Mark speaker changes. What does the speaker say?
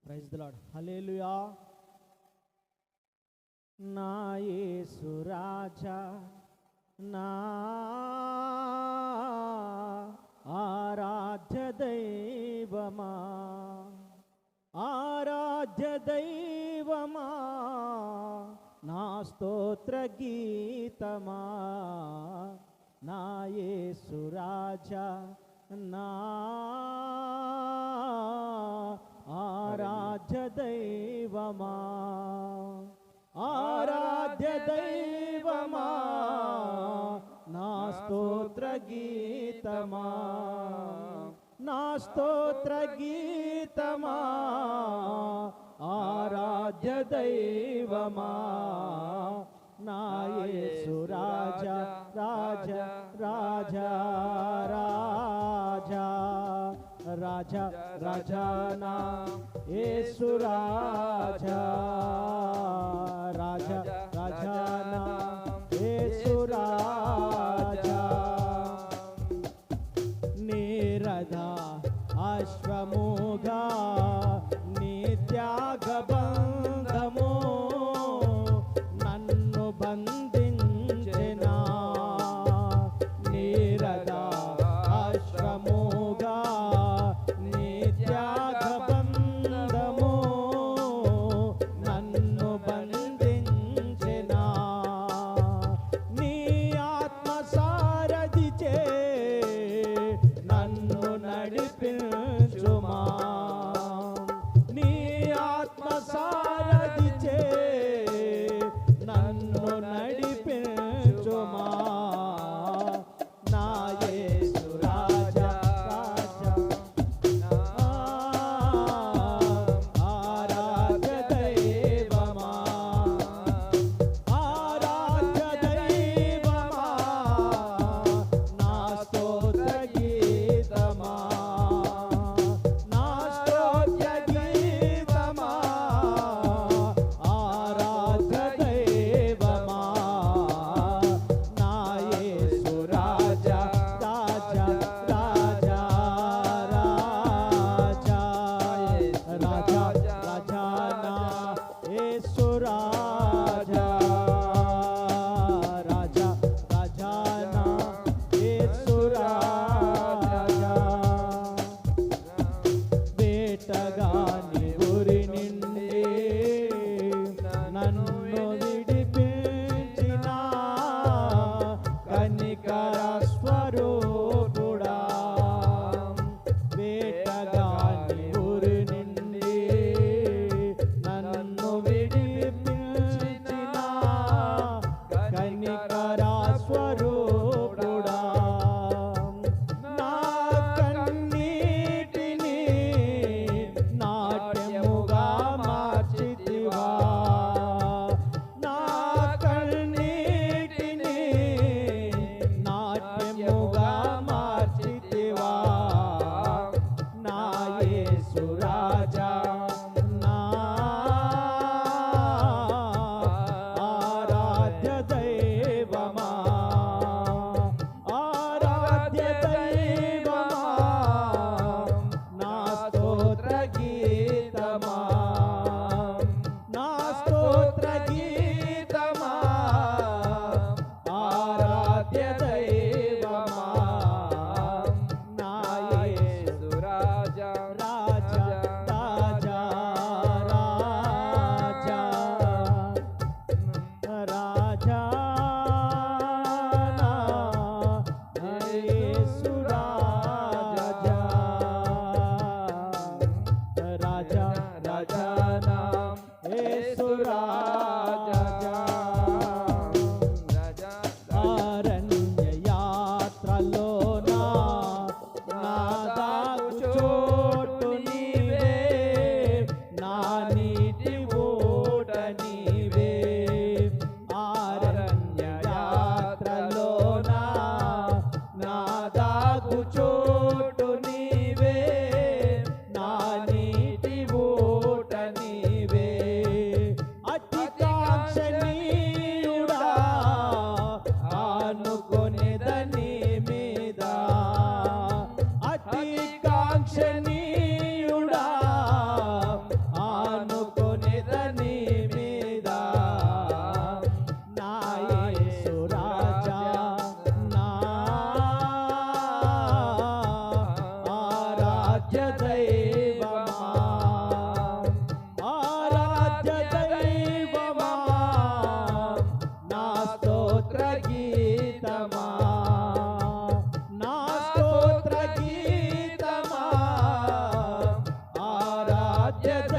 Speaker 1: Praise the lord. హల్లెలూయా. నా యేసు రాజా, నా ఆరాధ్య దైవమా, ఆరాధ్య దైవమా, నా స్తోత్ర గీతమా, నా యేసు రాజా, నా ఆరాధ్య దైవమా, ఆరాధ్య దైవమా, నా స్తోత్ర గీతమా, నా స్తోత్ర గీతమా, ఆరాధ్య దైవమా, నా యేసు రాజా, రాజా, రాజా, రాజా, రాజా, రాజా, నా యేసు రాజా, రాజా, రాజా, నా యేసు రాజా. నీరద అశ్వముగా నీ త్యాగ బంధము నన్ను బంధించెనా, నీరద అశ్వముగా నీ త్యాగ బంధము నన్ను బంధించెనా, నీ ఆత్మ సారథిచే నన్ను నడిపించుమా, నీ ఆత్మ సారథిచే నన్ను నడిపించుమా, నా యేసు రాజా, రాజా, ఆరాధ్య దైవమా, ఆరాధ్య దైవమా, నా స్తోత్ర గీతమా, నా స్తోత్ర గీతమా, ఆరాధ్య దైవమా, నా యేసు రాజా, రాజా, రాజా, రాజా, రాజా, రాజా, నా యేసు రాజా, రాజా, రాజా, నా యేసు రాజా. వేటగాని ఉరి నిండి నన్ను విడిపించిన కనికర స్వరూపుడా, వేటగాని ఉరి నిండి నన్ను విడిపించిన కనికర స్వరూపుడా, నా కన్నీటిని నాట్యముగా మార్చితివా, నా కన్నీటిని నాట్యముగా మార్చితివా, నా యేసు రాజా, నా ఆరాధ్య దైవమా, ఆరాధ్య దైవమా, నా స్తోత్ర గీతమా, నా స్తోత్ర గీతమా, ఆరాధ్య దైవమా, నా యేసు రాజా, రాజా, రాజా, ఆరాధ్య